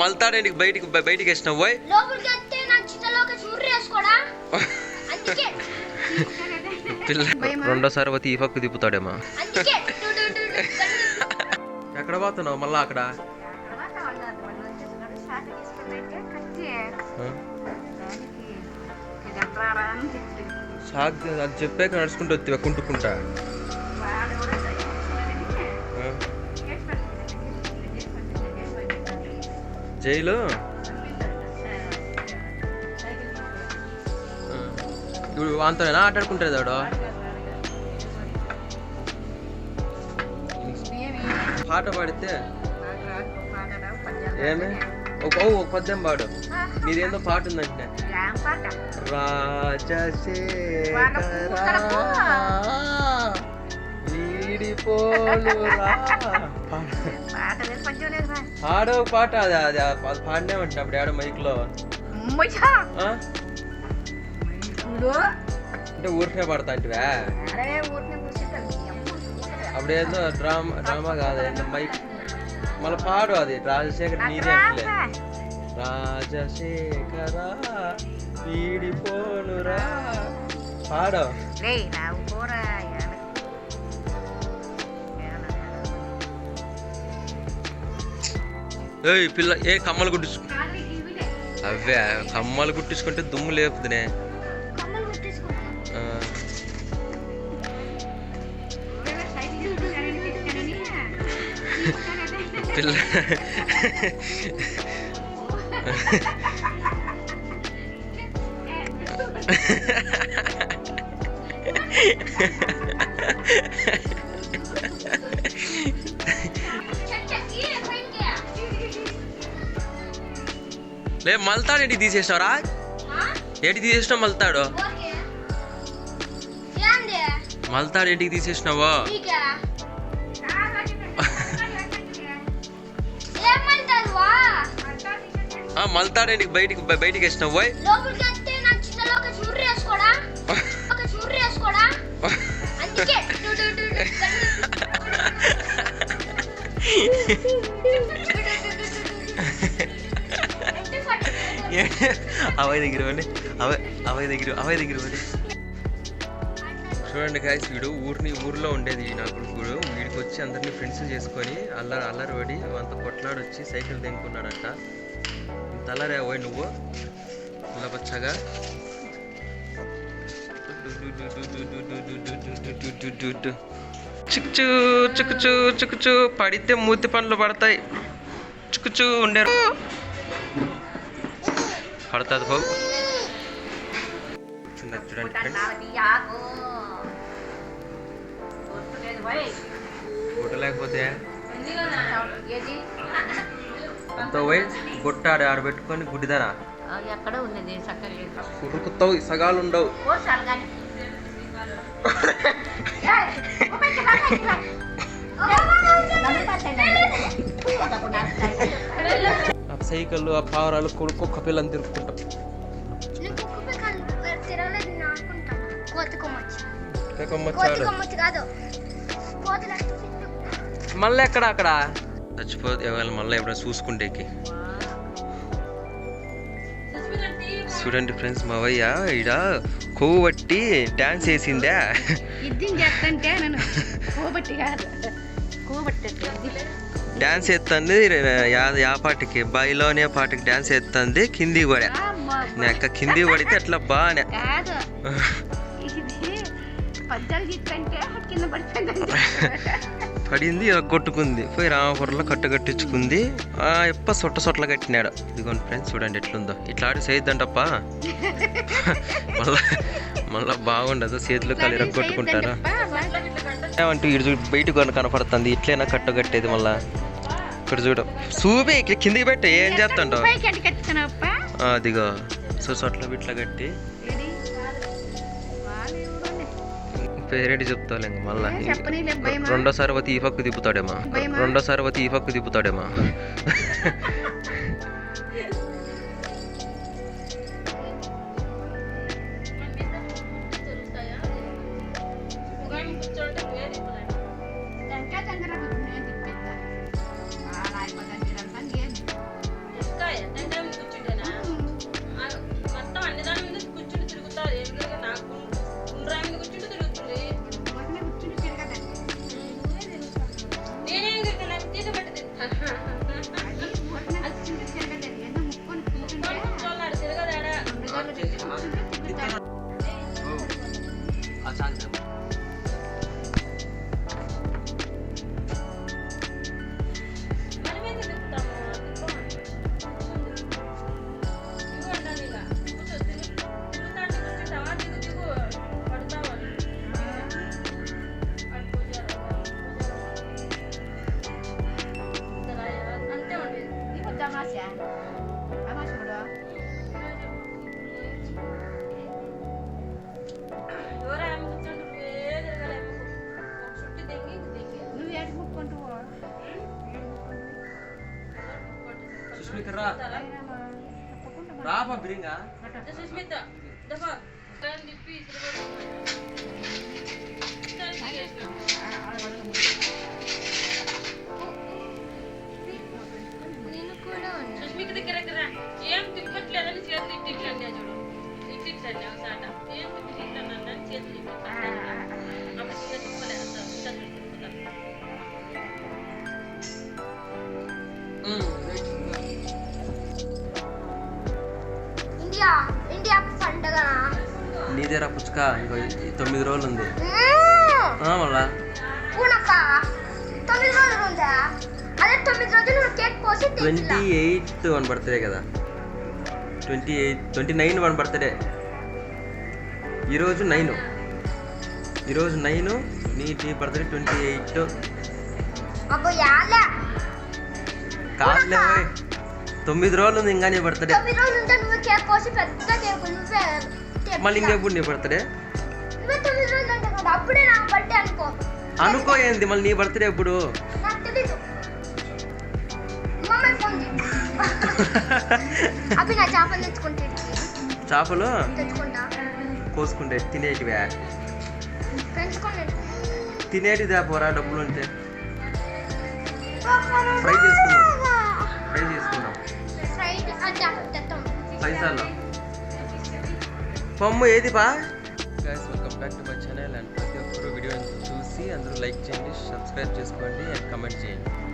మల్తాడేంటికి బయటికి వేసినావు పోయి పిల్ల రెండోసారి పోతే ఈ పక్క తిప్పుతాడేమో. ఎక్కడ పోతున్నావు మళ్ళా అక్కడ? సాగు అది చెప్పాక నడుచుకుంటూ వస్తే కుంటుకుంటా. జైలు ఇప్పుడు అంతేనా ఆటాడుకుంటుంది వాడు. పాట పాడితే ఏమి ఒక పద్యం పాడు. నీదేందో పాట ఉందంటే ఆడో పాట అది పాడినామంటే అప్పుడు ఆడ మైక్ లో అంటే ఊరికే పాడతా అంటే అప్పుడేదో డ్రామా కాదు మైక్ మళ్ళీ పాడు. అది రాజశేఖర్ నీదే అంటే రాజశేఖర వీడిపోనురా పాడు. ఏయ్ పిల్ల ఏ కమ్మలు కుట్టించు అవే కమ్మలు కుట్టించుకుంటే దుమ్ము లేపుతునే. పిల్ల లే మల్తాడు ఏంటికి తీసేసినారా? ఏంటి తీసేసినావు మల్తాడు? మల్తాడు ఏంటికి తీసేసినావో? మల్తాడు ఏంటికి బయటికి వేసినావు పోయి? అవై దగ్గర చూడండి గాయ్స్, వీడు ఊర్లో ఉండేది నా కొడుకుడు. వీడికి వచ్చి అందరినీ ఫ్రెండ్స్ చేసుకొని అల్లరి పడి అంత కొట్లాడొచ్చి సైకిల్ తెంకున్నాడట. ఇంత అల్లరే పోయి నువ్వు ఇలా వచ్చాగా చుక్చూ చుక్కుచూ చుక్కుచూ పడితే మూతి పండ్లు పడతాయి. చుక్కుచూ ఉండేరు పడుతుంది బాబు. చూడండి గుట్ట లేకపోతే అంత పోయి గుట్ట ఆడబెట్టుకొని గుడ్డిదారా ఉరుకుతావు, సగాలు ఉండవు. సైకిళ్ళు ఆ పావురాలు కుక్క పిల్లని తిరుక్కుంటాం. మళ్ళీ ఎక్కడ అక్కడ చచ్చిపోతే మళ్ళీ ఎప్పుడైనా చూసుకుంటేకి. చూడండి ఫ్రెండ్స్, మా వయ్య ఈడ కొవ్వు బట్టి డాన్స్ వేసిందా. డాన్స్ ఎత్తుంది యా పాటికి బాయిలోనే పాటికి డాన్స్ ఎత్తుంది. కిందికి పడా నెక్క కిందికి పడితే అట్లా బాగానే పడింది, కొట్టుకుంది. పోయి రామపురంలో కట్టుకట్టించుకుంది. ఎప్ప సొట్ల కట్టినాడు. ఇదిగోండి ఫ్రెండ్స్, చూడండి ఎట్లుందో. ఇట్లా ఆడి చేయొద్దంటప్ప, మళ్ళా బాగుండదు. చేతులు కాలు కొట్టుకుంటారు. ఏమంటూ ఇటు చూడు బయటకు కనపడుతుంది. ఇట్లైనా కట్టగట్టేది. మళ్ళా ఇక్కడ చూడు చూపి కిందికి పెట్టి ఏం చేస్తాంటావు. అదిగో సొట్ల బిట్ల కట్టి పేరేంటి చెప్తావు. మళ్ళా రెండోసారి పోతే ఈ పక్క తిప్పుతాడేమో. సుష్మిక దగ్గర ఏం తిప్పట్లేదని చేతులు ఇట్టిట్లండి చూడు ఇట్టిట్లండి ఒకసాట ఏం తిప్పిట్లన్నా చేతులు అప్పుడు చిన్న తిప్పలేదు ఇండియా పండగ నీదేరా పుచ్చుక ఇంకో 9 రోజులు ఉంది మళ్ళా 9 రోజులు ఉందా అదే 9 రోజులు కేక్ కోసి 28 వన్ బర్త్డే కదా 29 వన్ బర్త్డే ఈరోజు 9 నీ బర్త్డే 28 అబ్బో యాలా కాదులే 9 రోజులు ఉంది ఇంకా నీ బర్త్డే 9 రోజులు ఉంటే నువ్వు కేక్ కోసి పెద్ద కేక్ నువ్వే మళ్ళీ ఇంకెప్పుడు నీ బర్త్డే నువ్వే 9 రోజులు అంటే కదా అప్పుడే నా బర్త్డే అనుకో ఏంది మళ్ళీ నీ బర్త్డే ఎప్పుడు నాకు తెలీదు మమ్మల్ని ఫోన్ అవి నా చేపలు తెచ్చుకుంటే చేపలు తెచ్చుకుంటా కోసుకుంటే తినేటివే పెంచుకోండి తినేటి తేపోరా డబ్బులు ఉంటే ఫ్రై చేసుకుందాం పైసలు పమ్ము ఏది బా guys welcome back to my channel and ప్రతి ఒక్కరు వీడియోని చూసి అందరూ లైక్ చేయండి సబ్స్క్రైబ్ చేసుకోండి అండ్ కమెంట్ చేయండి